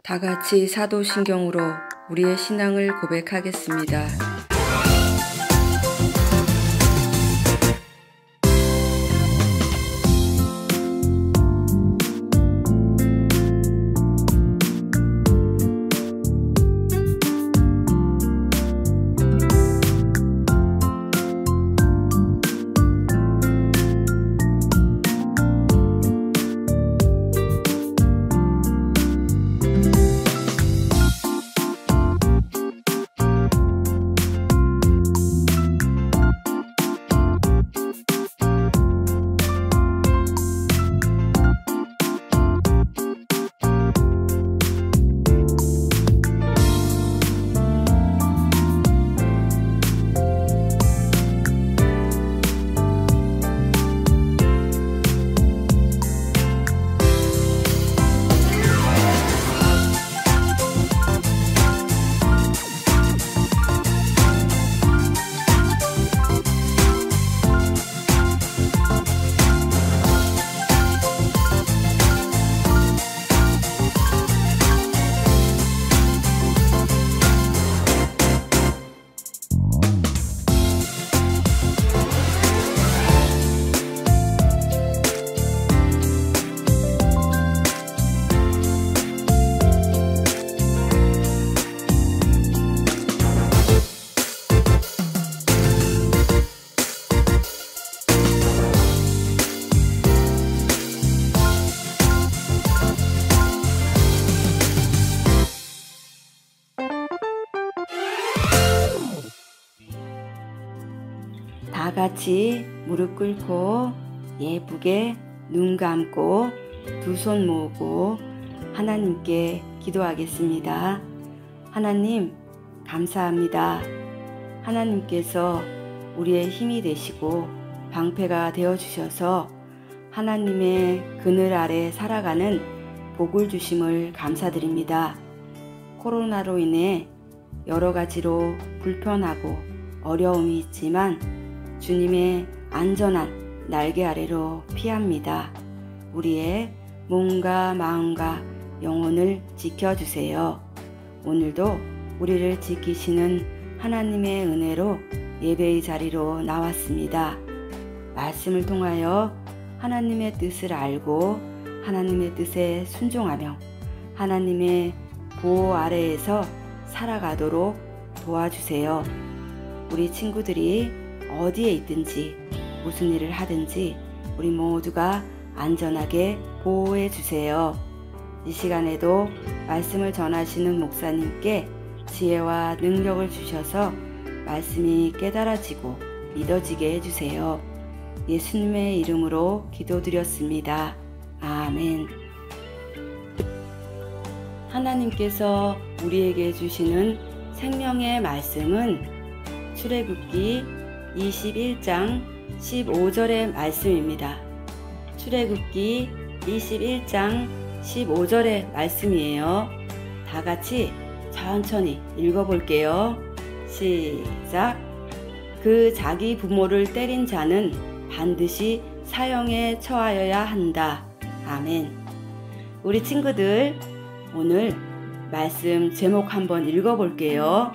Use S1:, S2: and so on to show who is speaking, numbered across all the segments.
S1: 다 같이 사도신경으로 우리의 신앙을 고백하겠습니다. 다 같이 무릎 꿇고 예쁘게 눈 감고 두 손 모으고 하나님께 기도하겠습니다. 하나님, 감사합니다. 하나님께서 우리의 힘이 되시고 방패가 되어주셔서 하나님의 그늘 아래 살아가는 복을 주심을 감사드립니다. 코로나로 인해 여러 가지로 불편하고 어려움이 있지만 주님의 안전한 날개 아래로 피합니다. 우리의 몸과 마음과 영혼을 지켜주세요. 오늘도 우리를 지키시는 하나님의 은혜로 예배의 자리로 나왔습니다. 말씀을 통하여 하나님의 뜻을 알고 하나님의 뜻에 순종하며 하나님의 보호 아래에서 살아가도록 도와주세요. 우리 친구들이 어디에 있든지 무슨 일을 하든지 우리 모두가 안전하게 보호해 주세요. 이 시간에도 말씀을 전하시는 목사님께 지혜와 능력을 주셔서 말씀이 깨달아지고 믿어지게 해주세요. 예수님의 이름으로 기도드렸습니다. 아멘. 하나님께서 우리에게 주시는 생명의 말씀은 출애굽기 21장 15절의 말씀입니다. 출애굽기 21장 15절의 말씀이에요. 다 같이 천천히 읽어볼게요. 시작. 그 자기 부모를 때린 자는 반드시 사형에 처하여야 한다. 아멘. 우리 친구들, 오늘 말씀 제목 한번 읽어볼게요.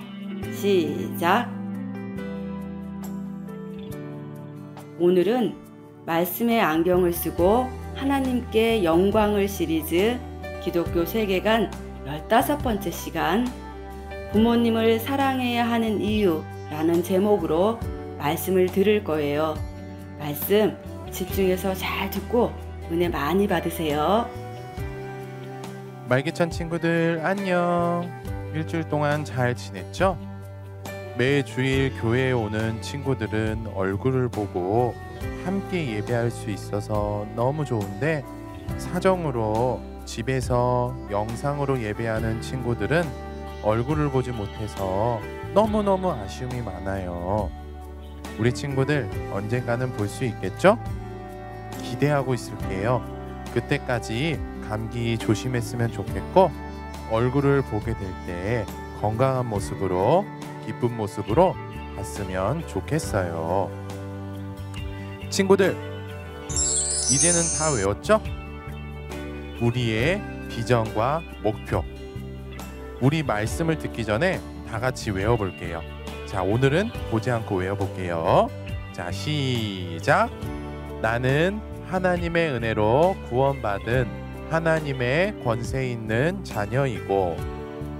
S1: 시작. 오늘은 말씀의 안경을 쓰고 하나님께 영광을 시리즈 기독교 세계관 15번째 시간 부모님을 사랑해야 하는 이유라는 제목으로 말씀을 들을 거예요. 말씀 집중해서 잘 듣고 은혜 많이 받으세요.
S2: 말기찬 친구들 안녕. 일주일 동안 잘 지냈죠? 매 주일 교회에 오는 친구들은 얼굴을 보고 함께 예배할 수 있어서 너무 좋은데 사정으로 집에서 영상으로 예배하는 친구들은 얼굴을 보지 못해서 너무너무 아쉬움이 많아요. 우리 친구들 언젠가는 볼 수 있겠죠? 기대하고 있을게요. 그때까지 감기 조심했으면 좋겠고 얼굴을 보게 될 때 건강한 모습으로 기쁜 모습으로 봤으면 좋겠어요. 친구들, 이제는 다 외웠죠? 우리의 비전과 목표, 우리 말씀을 듣기 전에 다 같이 외워볼게요. 자, 오늘은 보지 않고 외워볼게요. 자, 시작. 나는 하나님의 은혜로 구원받은 하나님의 권세 있는 자녀이고,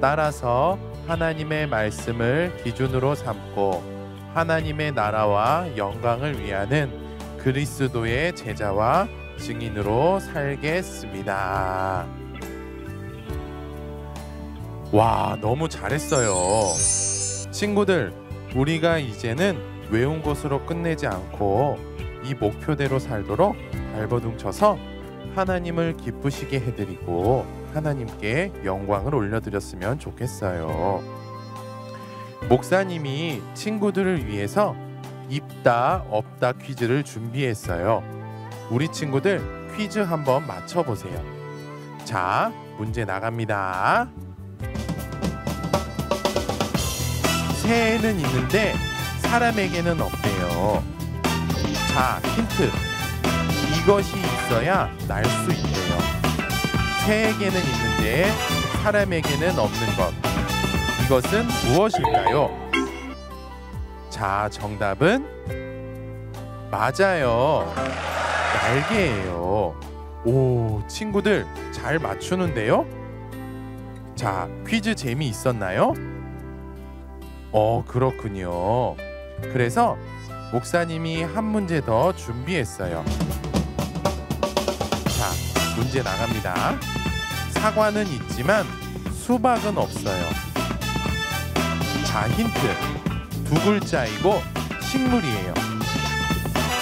S2: 따라서 하나님의 말씀을 기준으로 삼고 하나님의 나라와 영광을 위하는 그리스도의 제자와 증인으로 살겠습니다. 와, 너무 잘했어요. 친구들, 우리가 이제는 외운 것으로 끝내지 않고 이 목표대로 살도록 발버둥 쳐서 하나님을 기쁘시게 해드리고 하나님께 영광을 올려드렸으면 좋겠어요. 목사님이 친구들을 위해서 있다 없다 퀴즈를 준비했어요. 우리 친구들 퀴즈 한번 맞춰보세요. 자, 문제 나갑니다. 새에는 있는데 사람에게는 없대요. 자, 힌트. 이것이 있어야 날 수 있대요. 새에게는 있는데 사람에게는 없는 것. 이것은 무엇일까요? 자, 정답은 맞아요. 날개예요. 오, 친구들 잘 맞추는데요? 자, 퀴즈 재미있었나요? 그렇군요. 그래서 목사님이 한 문제 더 준비했어요. 자, 문제 나갑니다. 사과는 있지만 수박은 없어요. 자, 힌트. 두 글자이고 식물이에요.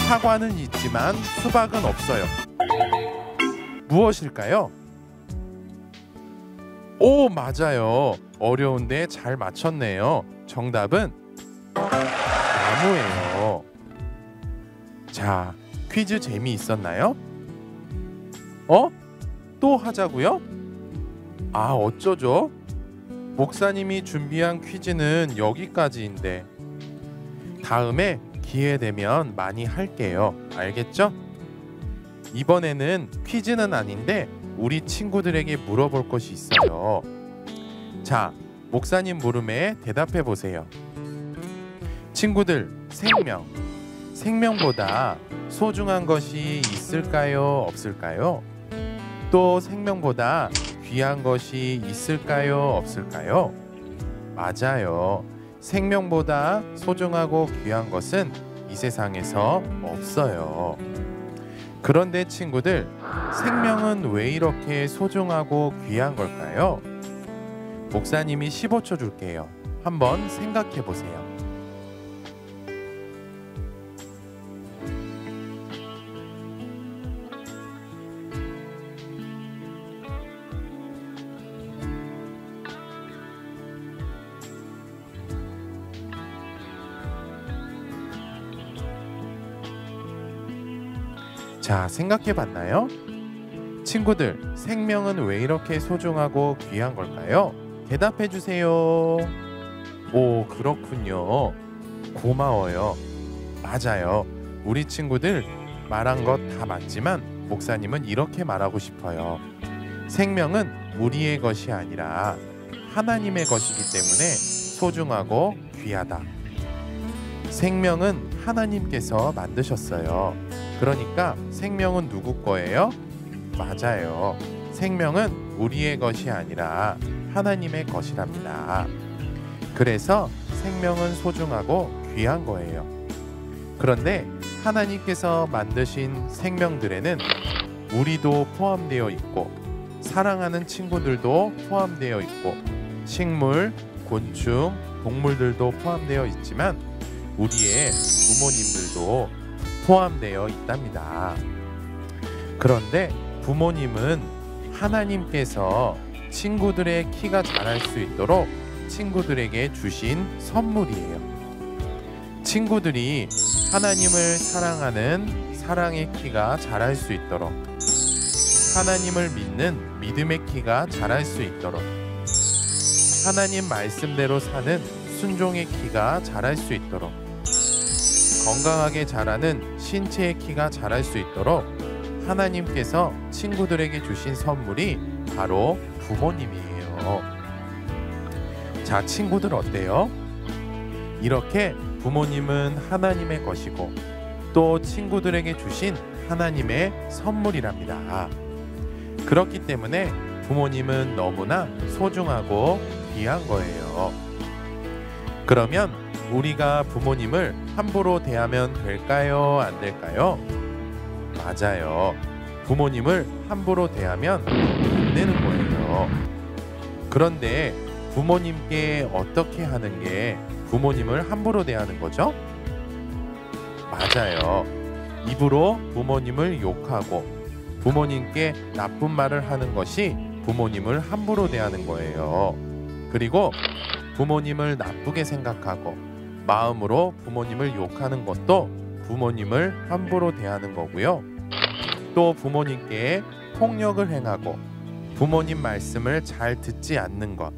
S2: 사과는 있지만 수박은 없어요. 무엇일까요? 오, 맞아요. 어려운데 잘 맞췄네요. 정답은 나무예요. 자, 퀴즈 재미있었나요? 또 하자고요? 아, 어쩌죠? 목사님이 준비한 퀴즈는 여기까지인데 다음에 기회 되면 많이 할게요. 알겠죠? 이번에는 퀴즈는 아닌데 우리 친구들에게 물어볼 것이 있어요. 자, 목사님 물음에 대답해 보세요. 친구들, 생명보다 소중한 것이 있을까요? 없을까요? 또 생명보다 귀한 것이 있을까요? 없을까요? 맞아요. 생명보다 소중하고 귀한 것은 이 세상에서 없어요. 그런데 친구들, 생명은 왜 이렇게 소중하고 귀한 걸까요? 목사님이 15초 줄게요. 한번 생각해 보세요. 자, 생각해 봤나요? 친구들, 생명은 왜 이렇게 소중하고 귀한 걸까요? 대답해 주세요. 오, 그렇군요. 고마워요. 맞아요. 우리 친구들 말한 것 다 맞지만 목사님은 이렇게 말하고 싶어요. 생명은 우리의 것이 아니라 하나님의 것이기 때문에 소중하고 귀하다. 생명은 하나님께서 만드셨어요. 그러니까 생명은 누구 거예요? 맞아요. 생명은 우리의 것이 아니라 하나님의 것이랍니다. 그래서 생명은 소중하고 귀한 거예요. 그런데 하나님께서 만드신 생명들에는 우리도 포함되어 있고 사랑하는 친구들도 포함되어 있고 식물, 곤충, 동물들도 포함되어 있지만 우리의 부모님들도 포함되어 있답니다. 그런데 부모님은 하나님께서 친구들의 키가 자랄 수 있도록 친구들에게 주신 선물이에요. 친구들이 하나님을 사랑하는 사랑의 키가 자랄 수 있도록, 하나님을 믿는 믿음의 키가 자랄 수 있도록, 하나님 말씀대로 사는 순종의 키가 자랄 수 있도록, 건강하게 자라는 신체의 키가 자랄 수 있도록 하나님께서 친구들에게 주신 선물이 바로 부모님이에요. 자, 친구들 어때요? 이렇게 부모님은 하나님의 것이고 또 친구들에게 주신 하나님의 선물이랍니다. 그렇기 때문에 부모님은 너무나 소중하고 귀한 거예요. 그러면 우리가 부모님을 함부로 대하면 될까요? 안 될까요? 맞아요. 부모님을 함부로 대하면 안 되는 거예요. 그런데 부모님께 어떻게 하는 게 부모님을 함부로 대하는 거죠? 맞아요. 입으로 부모님을 욕하고 부모님께 나쁜 말을 하는 것이 부모님을 함부로 대하는 거예요. 그리고 부모님을 나쁘게 생각하고 마음으로 부모님을 욕하는 것도 부모님을 함부로 대하는 거고요. 또 부모님께 폭력을 행하고 부모님 말씀을 잘 듣지 않는 것,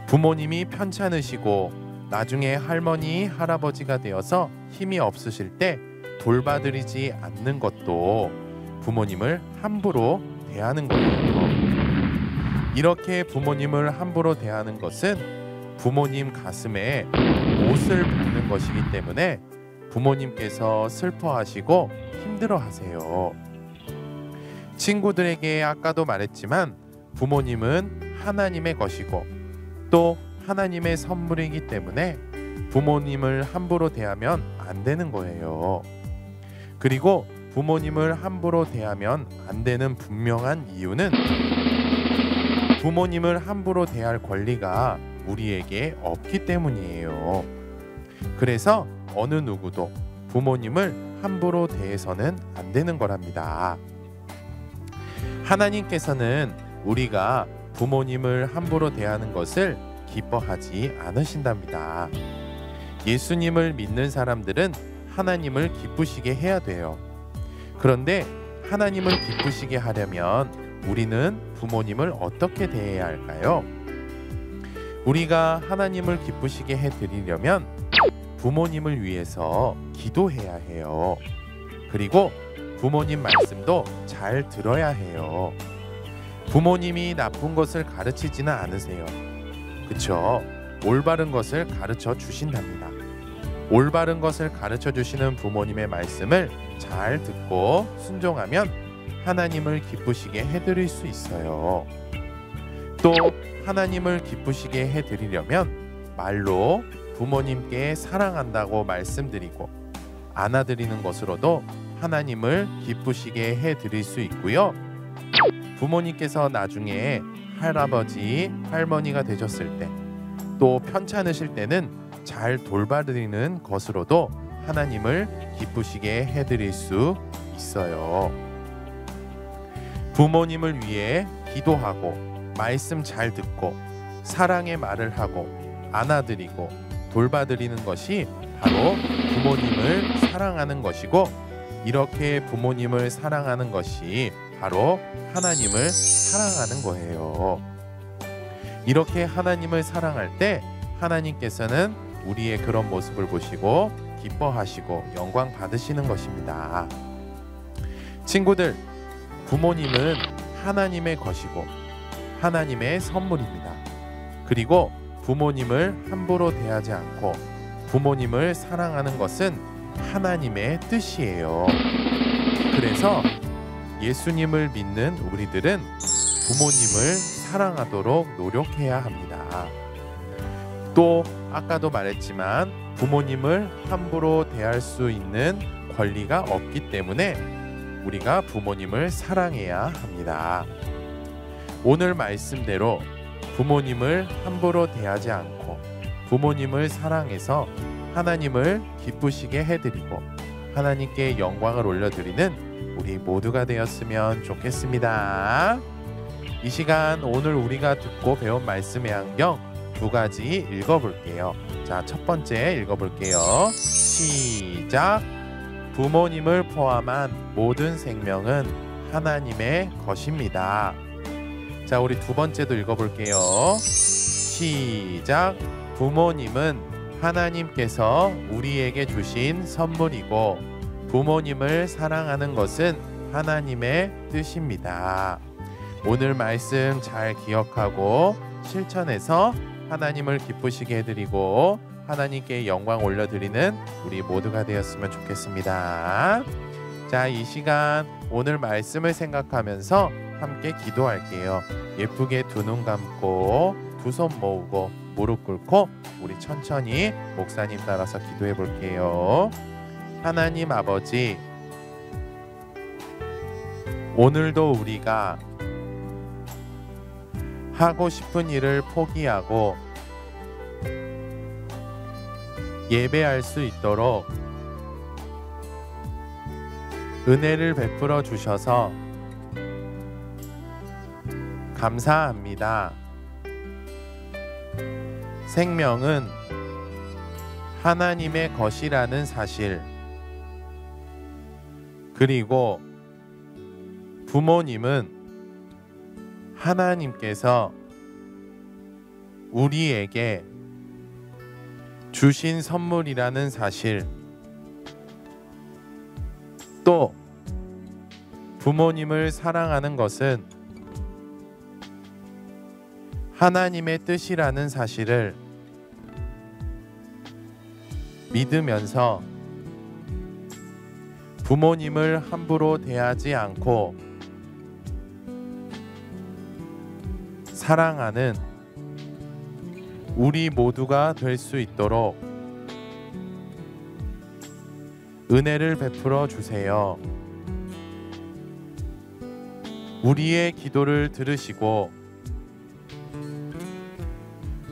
S2: 부모님이 편찮으시고 나중에 할머니, 할아버지가 되어서 힘이 없으실 때 돌봐드리지 않는 것도 부모님을 함부로 대하는 거예요. 이렇게 부모님을 함부로 대하는 것은 부모님 가슴에 못을 박는 것이기 때문에 부모님께서 슬퍼하시고 힘들어하세요. 친구들에게 아까도 말했지만 부모님은 하나님의 것이고 또 하나님의 선물이기 때문에 부모님을 함부로 대하면 안 되는 거예요. 그리고 부모님을 함부로 대하면 안 되는 분명한 이유는 부모님을 함부로 대할 권리가 우리에게 없기 때문이에요. 그래서 어느 누구도 부모님을 함부로 대해서는 안 되는 거랍니다. 하나님께서는 우리가 부모님을 함부로 대하는 것을 기뻐하지 않으신답니다. 예수님을 믿는 사람들은 하나님을 기쁘시게 해야 돼요. 그런데 하나님을 기쁘시게 하려면 우리는 부모님을 어떻게 대해야 할까요? 우리가 하나님을 기쁘시게 해드리려면 부모님을 위해서 기도해야 해요. 그리고 부모님 말씀도 잘 들어야 해요. 부모님이 나쁜 것을 가르치지는 않으세요. 그쵸? 올바른 것을 가르쳐 주신답니다. 올바른 것을 가르쳐 주시는 부모님의 말씀을 잘 듣고 순종하면 하나님을 기쁘시게 해드릴 수 있어요. 또 하나님을 기쁘시게 해드리려면 말로 부모님께 사랑한다고 말씀드리고 안아드리는 것으로도 하나님을 기쁘시게 해드릴 수 있고요. 부모님께서 나중에 할아버지, 할머니가 되셨을 때 또 편찮으실 때는 잘 돌봐드리는 것으로도 하나님을 기쁘시게 해드릴 수 있어요. 부모님을 위해 기도하고 말씀 잘 듣고 사랑의 말을 하고 안아드리고 돌봐드리는 것이 바로 부모님을 사랑하는 것이고, 이렇게 부모님을 사랑하는 것이 바로 하나님을 사랑하는 거예요. 이렇게 하나님을 사랑할 때 하나님께서는 우리의 그런 모습을 보시고 기뻐하시고 영광 받으시는 것입니다. 친구들, 부모님은 하나님의 것이고 하나님의 선물입니다. 그리고 부모님을 함부로 대하지 않고 부모님을 사랑하는 것은 하나님의 뜻이에요. 그래서 예수님을 믿는 우리들은 부모님을 사랑하도록 노력해야 합니다. 또 아까도 말했지만 부모님을 함부로 대할 수 있는 권리가 없기 때문에 우리가 부모님을 사랑해야 합니다. 오늘 말씀대로 부모님을 함부로 대하지 않고 부모님을 사랑해서 하나님을 기쁘시게 해드리고 하나님께 영광을 올려드리는 우리 모두가 되었으면 좋겠습니다. 이 시간 오늘 우리가 듣고 배운 말씀의 안경 두 가지 읽어볼게요. 자, 첫 번째 읽어볼게요. 시작. 부모님을 포함한 모든 생명은 하나님의 것입니다. 자, 우리 두 번째도 읽어볼게요. 시작. 부모님은 하나님께서 우리에게 주신 선물이고 부모님을 사랑하는 것은 하나님의 뜻입니다. 오늘 말씀 잘 기억하고 실천해서 하나님을 기쁘시게 해드리고 하나님께 영광 올려드리는 우리 모두가 되었으면 좋겠습니다. 자, 이 시간 오늘 말씀을 생각하면서 함께 기도할게요. 예쁘게 두 눈 감고 두 손 모으고 무릎 꿇고 우리 천천히 목사님 따라서 기도해 볼게요. 하나님 아버지, 오늘도 우리가 하고 싶은 일을 포기하고 예배할 수 있도록 은혜를 베풀어 주셔서 감사합니다. 생명은 하나님의 것이라는 사실, 그리고 부모님은 하나님께서 우리에게 주신 선물이라는 사실, 또 부모님을 사랑하는 것은 하나님의 뜻이라는 사실을 믿으면서 부모님을 함부로 대하지 않고 사랑하는 우리 모두가 될 수 있도록 은혜를 베풀어 주세요. 우리의 기도를 들으시고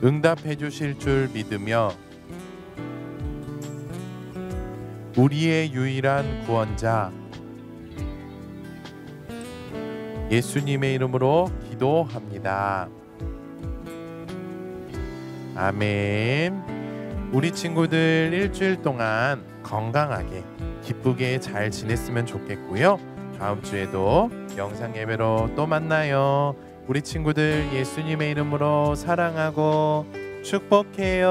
S2: 응답해 주실 줄 믿으며 우리의 유일한 구원자 예수님의 이름으로 기도합니다. 아멘. 우리 친구들 일주일 동안 건강하게 기쁘게 잘 지냈으면 좋겠고요. 다음 주에도 영상 예배로 또 만나요. 우리 친구들 예수님의 이름으로 사랑하고 축복해요.